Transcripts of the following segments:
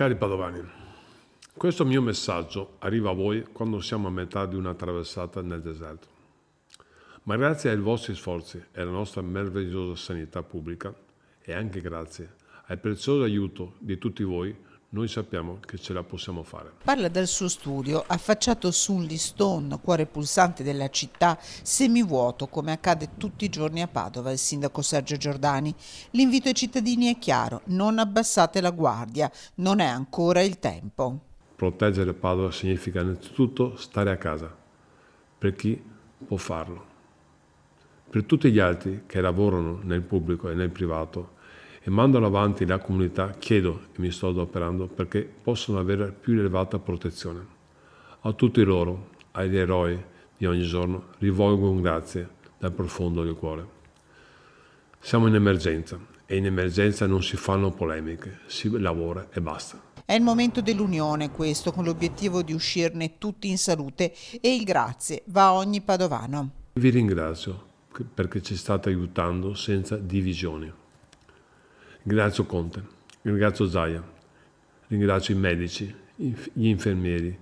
Cari padovani, questo mio messaggio arriva a voi quando siamo a metà di una traversata nel deserto. Ma grazie ai vostri sforzi e alla nostra meravigliosa sanità pubblica e anche grazie al prezioso aiuto di tutti voi, noi sappiamo che ce la possiamo fare. Parla dal suo studio, affacciato su un listone, cuore pulsante della città, semivuoto, come accade tutti i giorni a Padova, il sindaco Sergio Giordani. L'invito ai cittadini è chiaro: non abbassate la guardia, non è ancora il tempo. Proteggere Padova significa innanzitutto stare a casa, per chi può farlo. Per tutti gli altri che lavorano nel pubblico e nel privato e mandano avanti la comunità, chiedo e mi sto adoperando perché possano avere più elevata protezione. A tutti loro, agli eroi di ogni giorno, rivolgo un grazie dal profondo del cuore. Siamo in emergenza e in emergenza non si fanno polemiche, si lavora e basta. È il momento dell'unione questo, con l'obiettivo di uscirne tutti in salute, e il grazie va a ogni padovano. Vi ringrazio perché ci state aiutando senza divisioni. Ringrazio Conte, ringrazio Zaia, ringrazio i medici, gli infermieri,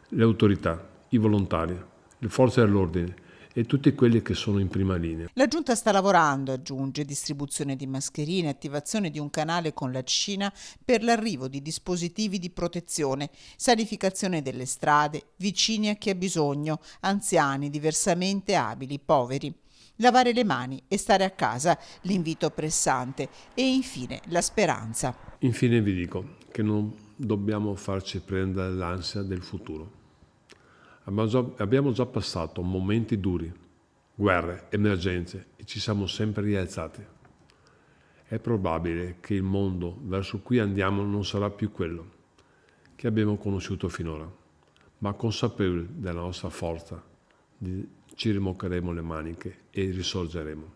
le autorità, i volontari, le forze dell'ordine e tutti quelli che sono in prima linea. La giunta sta lavorando, aggiunge, distribuzione di mascherine, attivazione di un canale con la Cina per l'arrivo di dispositivi di protezione, sanificazione delle strade, vicini a chi ha bisogno, anziani, diversamente abili, poveri. Lavare le mani e stare a casa, l'invito pressante, e infine la speranza. Infine vi dico che non dobbiamo farci prendere l'ansia del futuro. Abbiamo già passato momenti duri, guerre, emergenze e ci siamo sempre rialzati. È probabile che il mondo verso cui andiamo non sarà più quello che abbiamo conosciuto finora, ma consapevoli della nostra forza, ci rimoccheremo le maniche e risorgeremo.